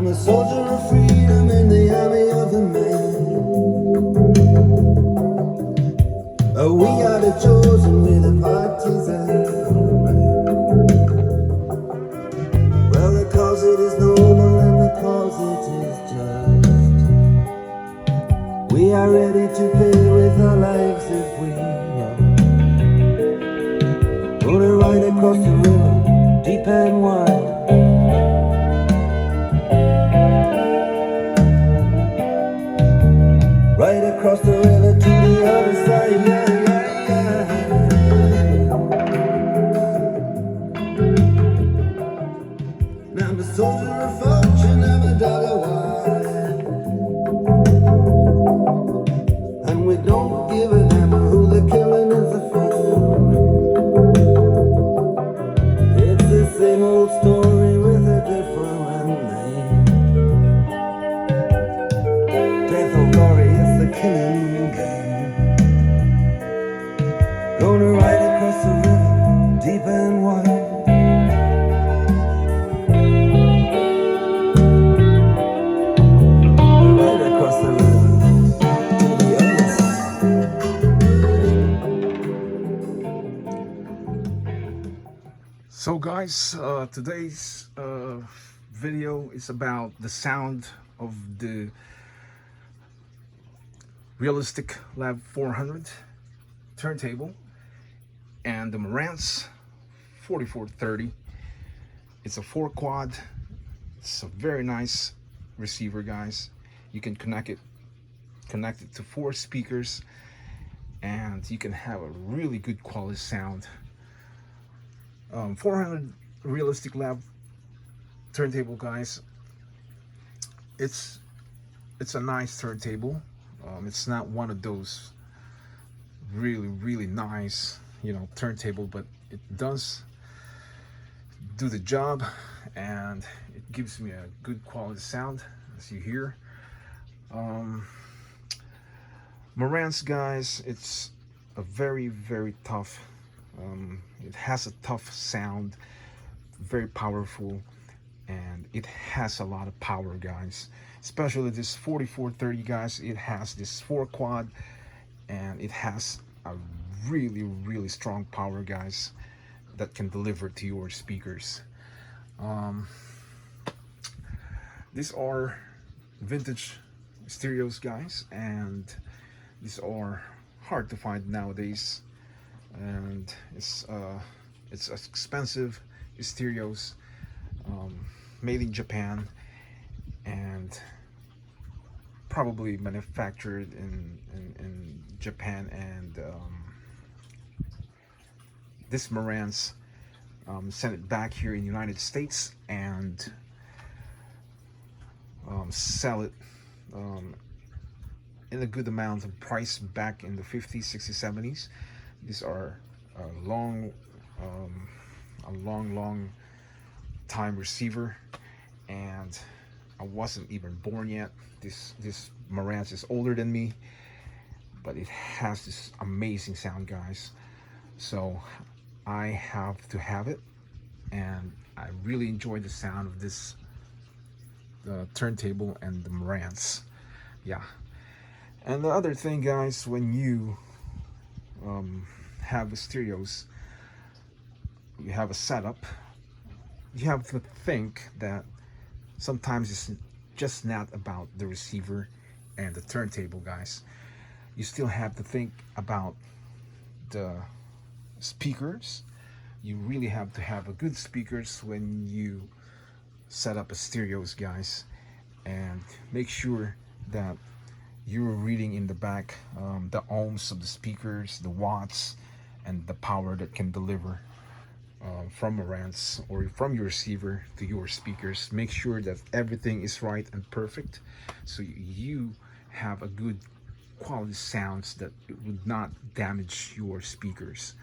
I'm a soldier of freedom in the army of the man. Oh, we are the chosen, we're the partisans. Well, the cause it is noble and the cause it is just. We are ready to pay with our lives if we are. Gonna ride across the river, deep and wide. Right across the river to the other side, yeah, yeah, yeah. I'm a soldier of fortune, I'm a dog of war. And we don't give a damn who the killing is a fan. It's the same old story with a different name. Death or glory is the killing game. Gonna ride across the river, deep and wide. Right across the river to the other side. So guys, today's video is about the sound of the realistic LAB-400 turntable and the Marantz 4430. It's a 4-quad. It's a very nice receiver, guys. You can connect it to 4 speakers and you can have a really good quality sound. 400 realistic lab turntable, guys. It's a nice turntable. It's not one of those really nice, turntable, but it does do the job and it gives me a good quality sound, as you hear. Marantz, guys, it's a very tough. It has a tough sound, very powerful, and it has a lot of power, guys. Especially this 4430, guys. It has this 4-quad, and it has a really strong power, guys, that can deliver to your speakers. These are vintage stereos, guys, and these are hard to find nowadays, and it's expensive stereos, made in Japan and probably manufactured in Japan. And this Marantz sent it back here in the United States and sell it in a good amount of price back in the 50s, 60s, 70s. These are a long time receiver, and I wasn't even born yet. This Marantz is older than me, but it has this amazing sound, guys. So I have to have it, and I really enjoy the sound of this turntable and the Marantz. Yeah. And the other thing, guys, when you have stereos, you have a setup, you have to think that sometimes it's just not about the receiver and the turntable, guys. You still have to think about the speakers. You really have to have a good speakers when you set up a stereos, guys, and make sure that you're reading in the back the ohms of the speakers, the watts, and the power that can deliver from Marantz or from your receiver to your speakers. Make sure that everything is right and perfect, so you have a good quality sounds that it would not damage your speakers.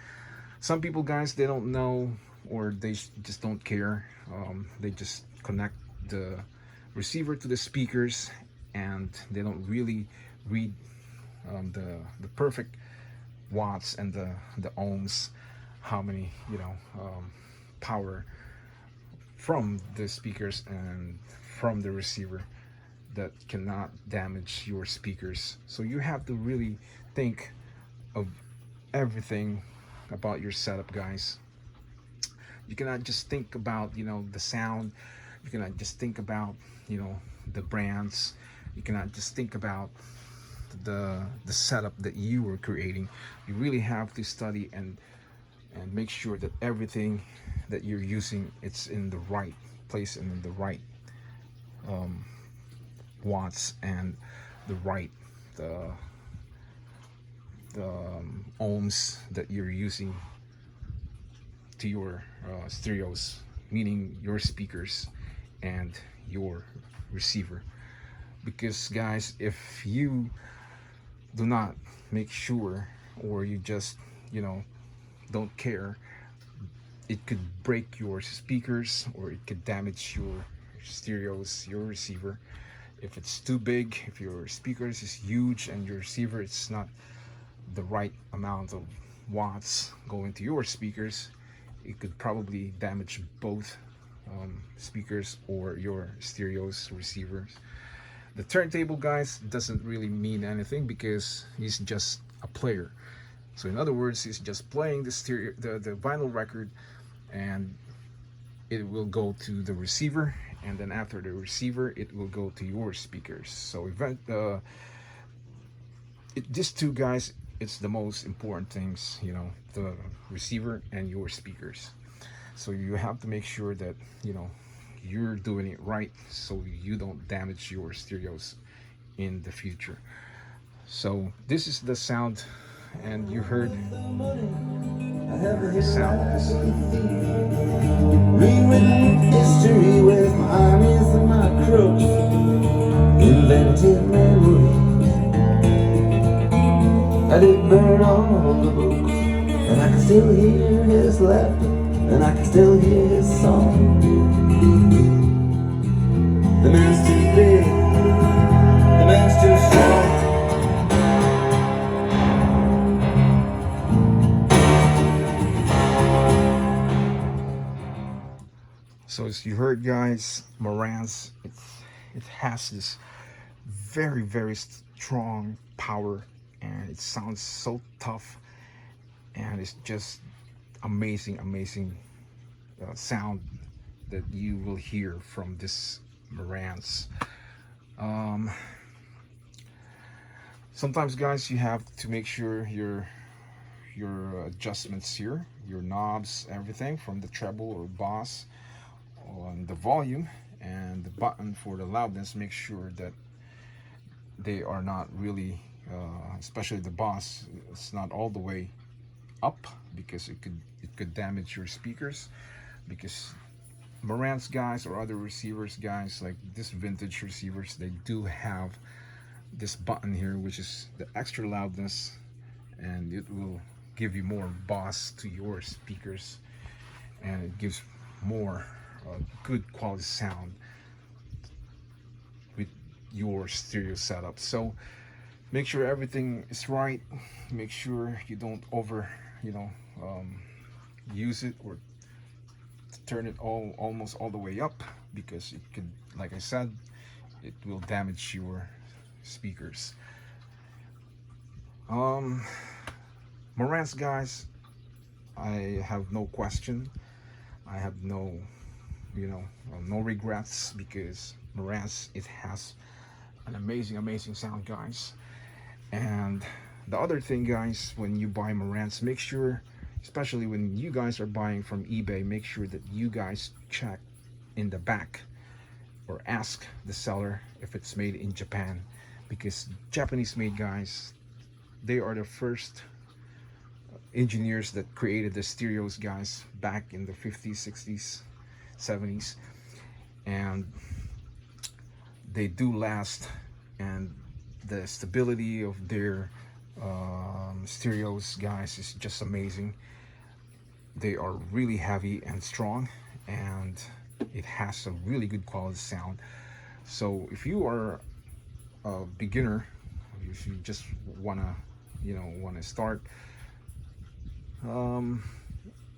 Some people, guys, they don't know, or they just don't care. They just connect the receiver to the speakers and they don't really read the perfect watts and the ohms, how many power from the speakers and from the receiver that cannot damage your speakers. So you have to really think of everything about your setup, guys. You cannot just think about, the sound. You cannot just think about, the brands. You cannot just think about the setup that you were creating. You really have to study and make sure that everything that you're using, it's in the right place and in the right watts and the right the ohms that you're using to your stereos, meaning your speakers and your receiver. Because guys, if you do not make sure, or you just don't care, it could break your speakers, or it could damage your stereos, your receiver. If it's too big, if your speakers is huge and your receiver it's not the right amount of watts going to your speakers, it could probably damage both speakers or your stereos, receivers. The turntable, guys, doesn't really mean anything because he's just a player. So in other words, he's just playing the stereo, the vinyl record, and it will go to the receiver, and then after the receiver it will go to your speakers. So these two, guys, it's the most important things, the receiver and your speakers. So you have to make sure that you're doing it right, so you don't damage your stereos in the future. So this is the sound, and you heard the sound of this. Rewritten history with my armies and my crooks, invented memories. I did burn all the books, and I can still hear his laughter, and I can still hear his song. The man's too big, the man's too strong. So as you heard, guys, Marantz, it has this very, very strong power, and it sounds so tough, and it's just amazing, amazing sound that you will hear from this Marantz. Um, Sometimes, guys, you have to make sure your adjustments here, your knobs, everything from the treble or bass on the volume and the button for the loudness, make sure that they are not really especially the bass, it's not all the way up, because it could damage your speakers. Because Marantz, guys, or other receivers, guys, like this vintage receivers, they do have this button here, which is the extra loudness, and it will give you more bass to your speakers, and it gives more good quality sound with your stereo setup. So make sure everything is right. Make sure you don't over use it or turn it almost all the way up, because it could, like I said, it will damage your speakers. Marantz, guys, I have no question. I have no regrets, because Marantz, it has an amazing, amazing sound, guys. And the other thing, guys, when you buy Marantz, make sure, especially when you guys are buying from eBay, make sure that you guys check in the back or ask the seller if it's made in Japan, because Japanese made, guys, they are the first engineers that created the stereos, guys, back in the 50s, 60s, 70s, and they do last, and the stability of their stereos, guys, is just amazing. They are really heavy and strong, and it has a really good quality sound. So if you are a beginner, if you just wanna start,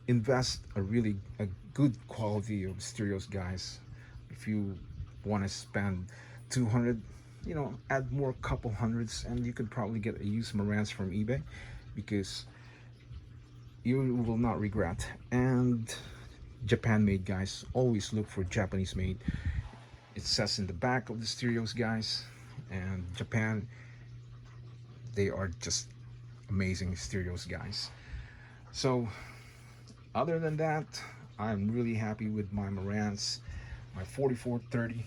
invest a good quality of stereos, guys. If you want to spend 200, add more couple hundreds, and you could probably get a used Marantz from eBay, because you will not regret. And Japan made, guys. Always look for Japanese made. It says in the back of the stereos, guys. And Japan, they are just amazing stereos, guys. So other than that, I'm really happy with my Marantz, my 4430,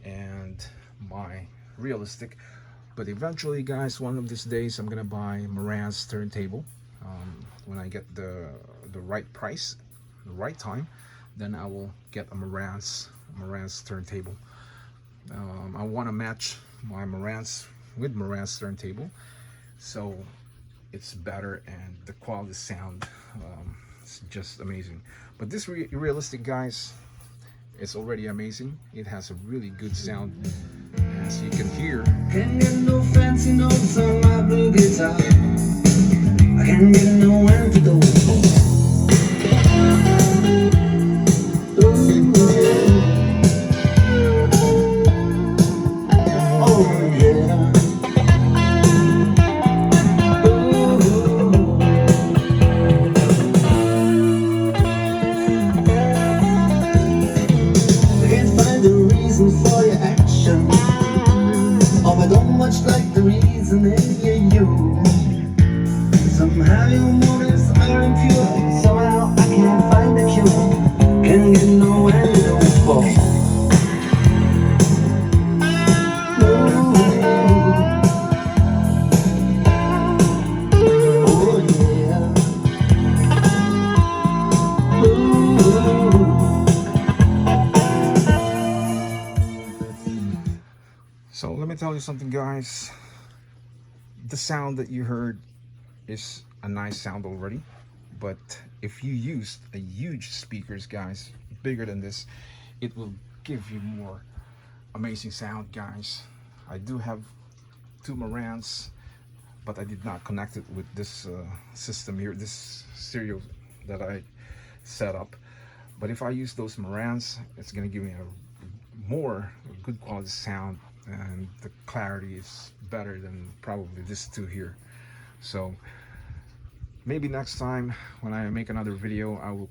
and my realistic. But eventually, guys, one of these days I'm gonna buy Marantz turntable. When I get the right price, the right time, then I will get a Marantz turntable. I want to match my Marantz with Marantz turntable, so it's better, and the quality sound, it's just amazing. But this realistic, guys, it's already amazing. It has a really good sound, as you can hear. Can't get no fancy notes on my blue guitar. I can't get no antidote for. Ooh, oh yeah. Ooh. I can't find a reason for your action. Oh, I don't much like the reason in you. Somehow your motives are impure. Somehow I can't find a cure. Can't get no antidote for. Ooh. Oh yeah. Ooh. So let me tell you something, guys. The sound that you heard is a nice sound already, but if you used a huge speakers, guys, bigger than this, it will give you more amazing sound, guys. I do have two Marantz, but I did not connect it with this system here, this stereo that I set up. But if I use those Marantz, it's gonna give me a good quality sound, and the clarity is better than probably this two here. So maybe next time when I make another video, I will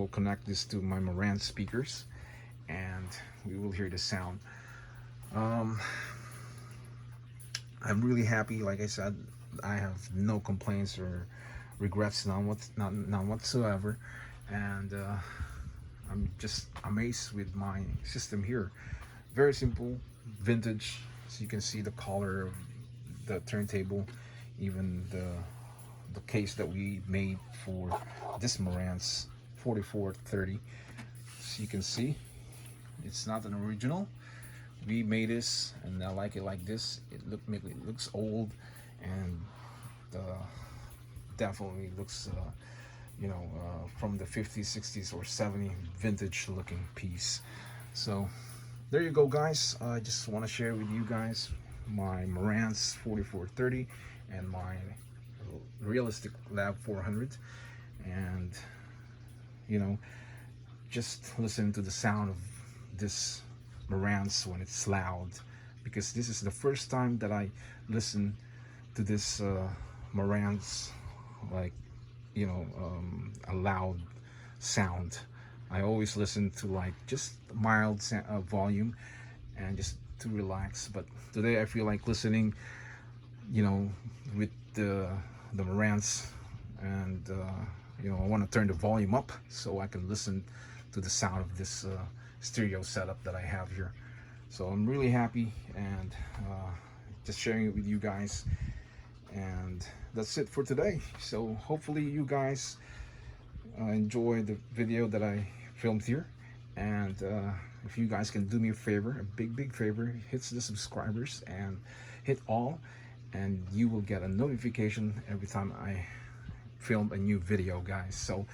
connect this to my Marantz speakers, and we will hear the sound. I'm really happy. Like I said, I have no complaints or regrets, none whatsoever, and I'm just amazed with my system here. Very simple, vintage. So you can see the color of the turntable, even the case that we made for this Marantz 4430. So you can see it's not an original. We made this, and I like it like this. It looks old, and definitely looks from the 50s, 60s, or 70s vintage looking piece. So there you go, guys. I just want to share with you guys my Marantz 4430 and my realistic LAB-400, and just listen to the sound of this Marantz when it's loud, because this is the first time that I listen to this Marantz, like a loud sound. I always listen to like just mild volume, and just to relax. But today I feel like listening, with the Marantz, and I want to turn the volume up so I can listen to the sound of this stereo setup that I have here. So I'm really happy, and just sharing it with you guys. And that's it for today. So hopefully you guys enjoy the video that I filmed here. And if you guys can do me a favor, a big favor, hit the subscribers and hit all, and you will get a notification every time I film a new video, guys. So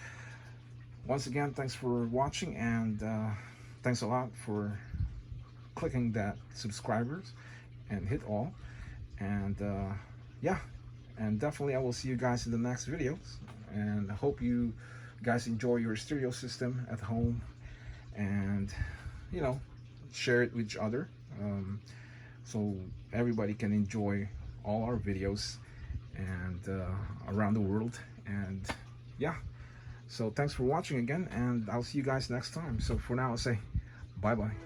once again, thanks for watching, and thanks a lot for clicking that subscribers and hit all. And yeah, and definitely I will see you guys in the next videos, and I hope you guys enjoy your stereo system at home. And you know, share it with each other, so everybody can enjoy all our videos and around the world. And yeah, so thanks for watching again, and I'll see you guys next time. So for now, I'll say bye bye.